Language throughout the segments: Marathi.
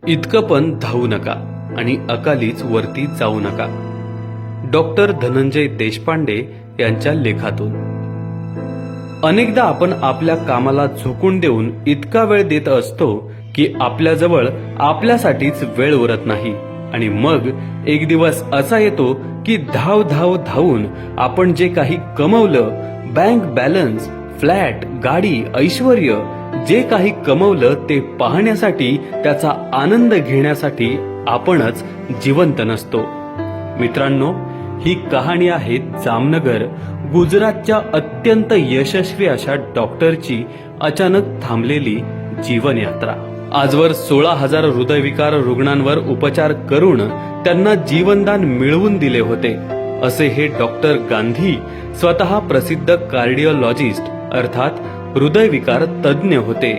इतकं पण धावू नका आणि अकालीच वरती जाऊ नका. डॉक्टर धनंजय देशपांडे यांच्या लेखातून. अनेकदा आपण आपल्या कामाला झोकून देऊन इतका वेळ देत असतो की आपल्याजवळ आपल्यासाठीच वेळ उरत नाही आणि मग एक दिवस असा येतो की धावून आपण जे काही कमवलं, बँक बॅलन्स, फ्लॅट, गाडी, ऐश्वर्य, जे काही कमवलं ते पाहण्यासाठी, त्याचा आनंद घेण्यासाठी आपणच जिवंत नसतो. मित्रांनो, ही कहाणी आहे जामनगर, गुजरातच्या अत्यंत यशस्वी अशा डॉक्टरची अचानक थांबलेली जीवनयात्रा. आजवर 16,000 हृदयविकार रुग्णांवर उपचार करून त्यांना जीवनदान मिळवून दिले होते, असे हे डॉक्टर गांधी स्वतः प्रसिद्ध कार्डिओलॉजिस्ट अर्थात हृदयविकार तज्ज्ञ होते.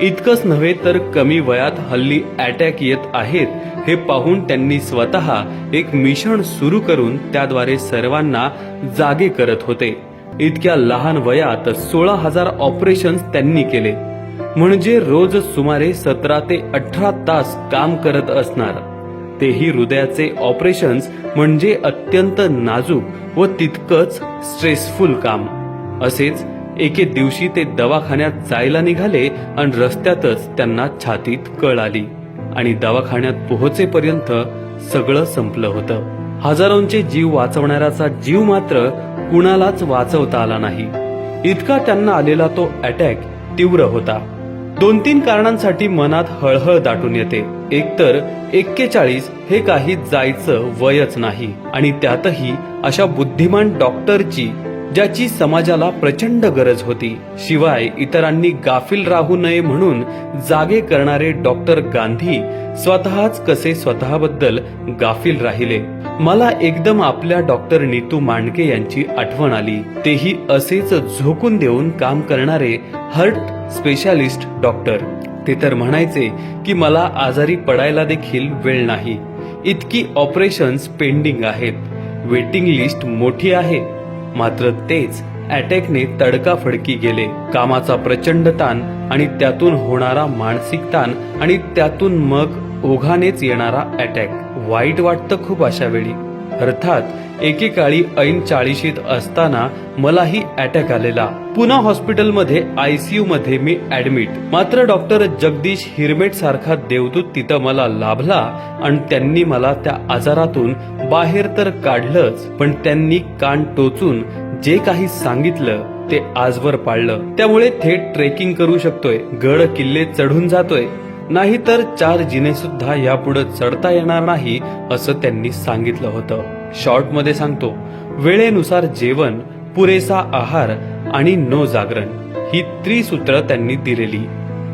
इतकंच नव्हे तर कमी वयात हल्ली अटॅक येत आहेत हे पाहून त्यांनी स्वतः एक मिशन सुरू करून त्याद्वारे सर्वांना जागे करत होते. इतक्या लहान वयात 16,000 ऑपरेशन्स त्यांनी केले, म्हणजे रोज सुमारे 17 ते 18 तास काम करत असणार. तेही हृदयाचे ऑपरेशन्स म्हणजे अत्यंत नाजूक व तितकंच स्ट्रेसफुल काम. असेच एके दिवशी ते दवाखान्यात जायला निघाले आणि रस्त्यातच त्यांना छातीत कळ आली आणि दवाखान्यात पोहोचेपर्यंत सगळं संपलं होतं. हजारोंचे जीव वाचवणाऱ्याचा जीव मात्र कुणालाच वाचवता आला नाही. इतका त्यांना आलेला तो अटॅक तीव्र होता. 2-3 कारणांसाठी मनात हळहळ दाटून येते. एकतर 41 हे काही जायचं वयच नाही आणि त्यातही अशा बुद्धिमान डॉक्टरची ज्याची समाजाला प्रचंड गरज होती. शिवाय इतरांनी गाफील राहू नये म्हणून जागे करणारे डॉक्टर गांधी स्वतःच कसे स्वतःबद्दल गाफील राहिले. मला एकदम आपल्या डॉक्टर नीतू मांडके यांची आठवण आली. तेही असेच झोकून देऊन काम करणारे हार्ट स्पेशालिस्ट डॉक्टर. ते तर म्हणायचे की मला आजारी पडायला देखील वेळ नाही, इतकी ऑपरेशन्स पेंडिंग आहेत, वेटिंग लिस्ट मोठी आहे. मात्र तेच अटॅकने तडकाफडकी गेले. कामाचा प्रचंड ताण आणि त्यातून होणारा मानसिक ताण आणि त्यातून मग ओघानेच येणारा अटॅक. वाईट वाटतं खूप अशा वेळी. अर्थात एकेकाळी ऐन 40शीत असताना मलाही अटॅक आलेला. पुन्हा हॉस्पिटलमध्ये ICU मध्ये मी ऍडमिट. मात्र डॉक्टर जगदीश हिरमेट सारखा देवदूत तिथं मला लाभला आणि त्यांनी मला त्या आजारातून बाहेर तर काढलंच, पण त्यांनी कान टोचून जे काही सांगितलं ते आजवर पाळलं. त्यामुळे थेट ट्रेकिंग करू शकतोय, गड किल्ले चढून जातोय, नाहीतर 4 जिने सुद्धा यापुढे चढता येणार नाही असं त्यांनी सांगितलं होतं. शॉर्ट मध्ये सांगतो, वेळेनुसार जेवण, पुरेसा आहार आणि नो जागरण ही त्रिसूत्र त्यांनी दिलेली,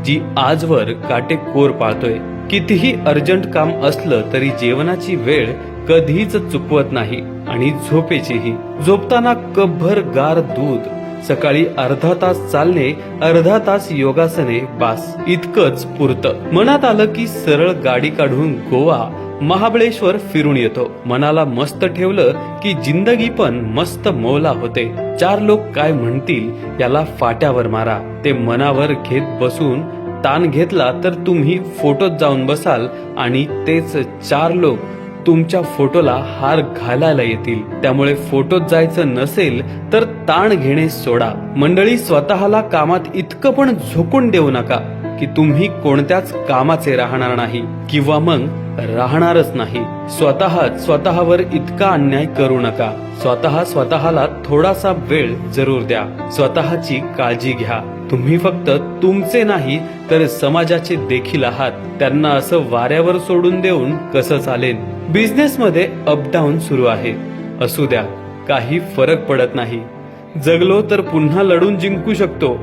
जी आजवर काटेकोर पाळतोय. कितीही अर्जंट काम असलं तरी जेवणाची वेळ कधीच चुकवत नाही आणि झोपेचीही. झोपताना कपभर गार दूध, सकाळी अर्धा तास चालणे, अर्धा तास योगासने, बास इतकंच पुरतं. मनात आलं की सरळ गाडी काढून गोवा, महाबळेश्वर फिरून येतो. मनाला मस्त ठेवलं की जिंदगी पण मस्त मौला होते. 4 लोक काय म्हणतील याला फाट्यावर मारा. ते मनावर घेत बसून ताण घेतला तर तुम्ही फोटोत जाऊन बसाल आणि तेच 4 लोक तुमच्या फोटोला हार घालायला येतील. त्यामुळे फोटोत जायचं नसेल तर ताण घेणे सोडा. मंडळी, स्वतःला कामात इतकं पण झोकून देऊ नका की तुम्ही कोणत्याच कामाचे राहणार नाही किंवा मग राहणारच नाही. स्वतःवर इतका अन्याय करू नका. स्वतःला थोडासा वेळ जरूर द्या. स्वतःची काळजी घ्या. तुम्ही फक्त तुमचे नाही तर समाजाचे देखील आहात. त्यांना असं वाऱ्यावर सोडून देऊन कसं चालेल. बिझनेस मध्ये अपडाऊन सुरू आहे, असू द्या, काही फरक पडत नाही. जगलो तर पुन्हा लढून जिंकू शकतो.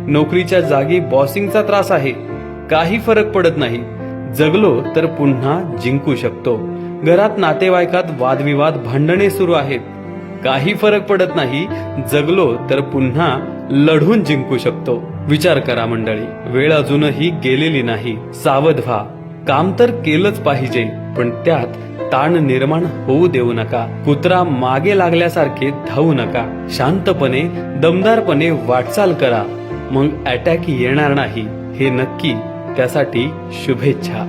नोकरीच्या जागी बॉसिंगचा त्रास आहे, काही फरक पडत नाही. जगलो तर पुन्हा जिंकू शकतो. घरात नातेवाईकात वादविवाद, भांडणे सुरू आहेत, काही फरक पडत नाही. जगलो तर पुन्हा लढून जिंकू शकतो. विचार करा मंडळी, वेळ अजूनही गेलेली नाही. सावध व्हा. काम तर केलंच पाहिजे, पण त्यात ताण निर्माण होऊ देऊ नका. कुत्रा मागे लागल्यासारखे धावू नका. शांतपणे, दमदारपणे वाटचाल करा. मग अटॅक येणार नाही हे नक्की. त्यासाठी शुभेच्छा.